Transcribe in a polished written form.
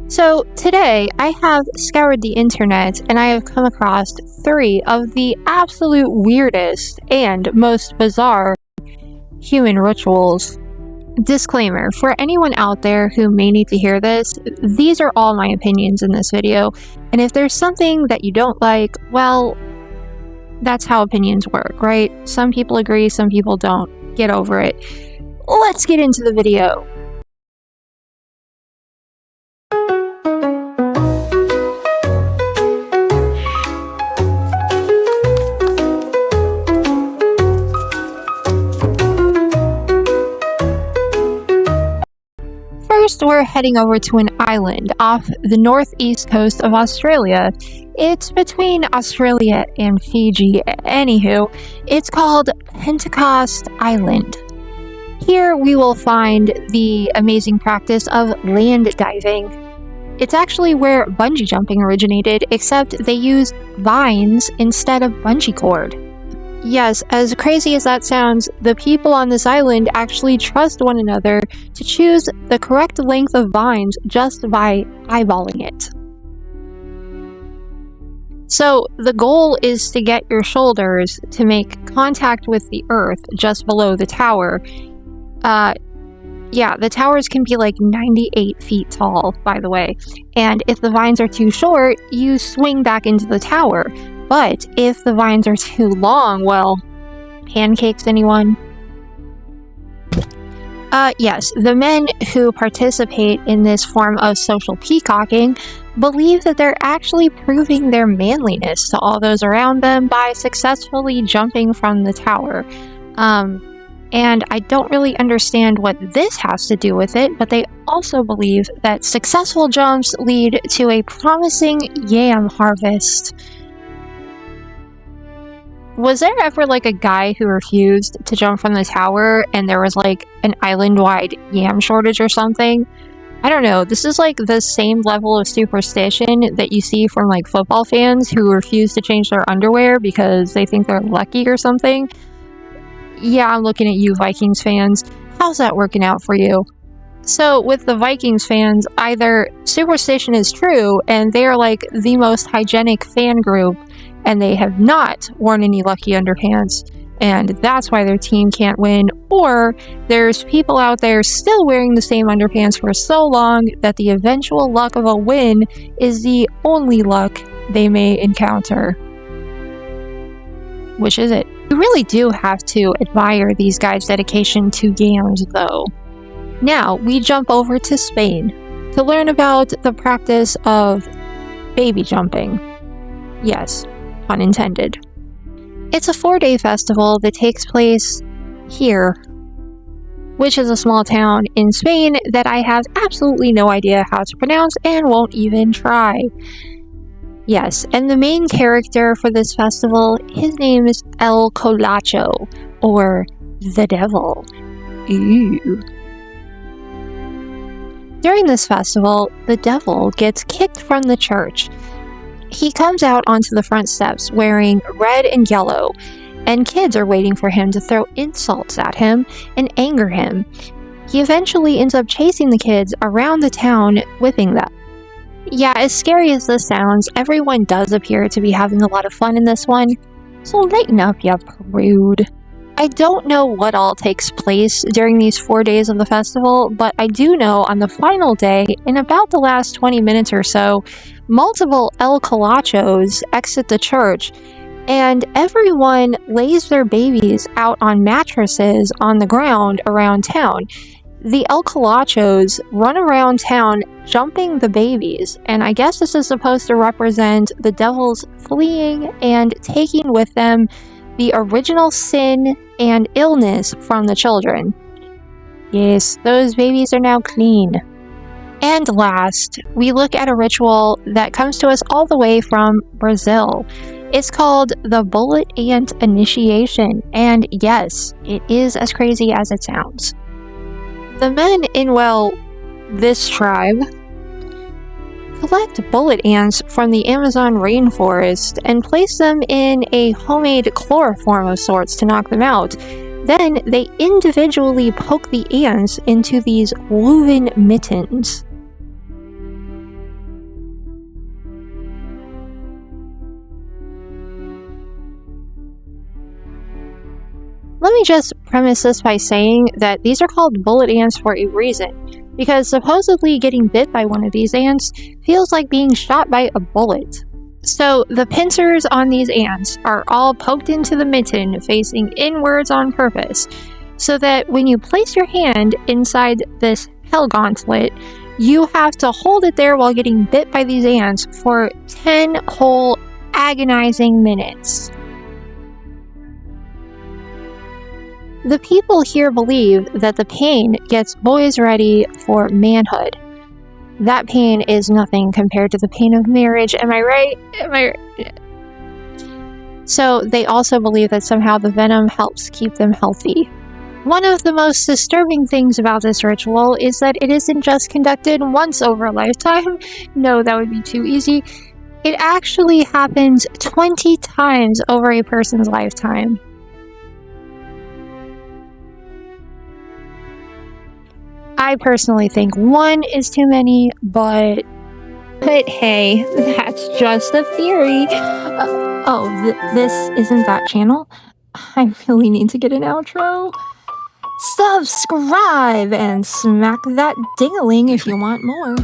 So today I have scoured the internet and I have come across 3 of the absolute weirdest and most bizarre human rituals. Disclaimer, for anyone out there who may need to hear this, these are all my opinions in this video, and if there's something that you don't like, well, that's how opinions work, right? Some people agree, some people don't. Get over it. Let's get into the video. First, we're heading over to an island off the northeast coast of Australia. It's between Australia and Fiji. Anywho, it's called Pentecost Island. Here we will find the amazing practice of land diving. It's actually where bungee jumping originated, except they use vines instead of bungee cord. Yes, as crazy as that sounds, the people on this island actually trust one another to choose the correct length of vines just by eyeballing it. So the goal is to get your shoulders to make contact with the earth just below the tower. The towers can be like 98 feet tall, by the way, and if the vines are too short, you swing back into the tower. But if the vines are too long, well, pancakes, anyone? Yes, the men who participate in this form of social peacocking believe that they're actually proving their manliness to all those around them by successfully jumping from the tower. And I don't really understand what this has to do with it, but they also believe that successful jumps lead to a promising yam harvest. Was there ever like a guy who refused to jump from the tower and there was like an island-wide yam shortage or something? I don't know, this is like the same level of superstition that you see from like football fans who refuse to change their underwear because they think they're lucky or something. Yeah, I'm looking at you Vikings fans. How's that working out for you? So with the Vikings fans, either superstition is true and they are like the most hygienic fan group and they have not worn any lucky underpants, and that's why their team can't win, or there's people out there still wearing the same underpants for so long that the eventual luck of a win is the only luck they may encounter. Which is it? You really do have to admire these guys' dedication to yams, though. Now, we jump over to Spain to learn about the practice of baby jumping. Yes, pun intended. It's a 4-day festival that takes place here, which is a small town in Spain that I have absolutely no idea how to pronounce and won't even try. Yes, and the main character for this festival, his name is El Colacho, or the Devil. Ew. During this festival, the devil gets kicked from the church. He comes out onto the front steps wearing red and yellow, and kids are waiting for him to throw insults at him and anger him. He eventually ends up chasing the kids around the town, whipping them. Yeah, as scary as this sounds, everyone does appear to be having a lot of fun in this one, so lighten up, ya prude. I don't know what all takes place during these 4 days of the festival, but I do know on the final day, in about the last 20 minutes or so, multiple El Colachos exit the church, and everyone lays their babies out on mattresses on the ground around town. The El Colachos run around town jumping the babies, and I guess this is supposed to represent the devils fleeing and taking with them the original sin and illness from the children. Yes, those babies are now clean. And last, we look at a ritual that comes to us all the way from Brazil. It's called the Bullet Ant Initiation, and yes, it is as crazy as it sounds. The men in, this tribe collect bullet ants from the Amazon rainforest and place them in a homemade chloroform of sorts to knock them out. Then they individually poke the ants into these woven mittens. Let me just premise this by saying that these are called bullet ants for a reason, because supposedly getting bit by one of these ants feels like being shot by a bullet. So the pincers on these ants are all poked into the mitten facing inwards on purpose, so that when you place your hand inside this hell gauntlet, you have to hold it there while getting bit by these ants for 10 whole agonizing minutes. The people here believe that the pain gets boys ready for manhood. That pain is nothing compared to the pain of marriage, am I right? So they also believe that somehow the venom helps keep them healthy. One of the most disturbing things about this ritual is that it isn't just conducted once over a lifetime. No, that would be too easy. It actually happens 20 times over a person's lifetime. I personally think one is too many, but hey, that's just a theory. This isn't that channel? I really need to get an outro. Subscribe and smack that ding-a-ling if you want more.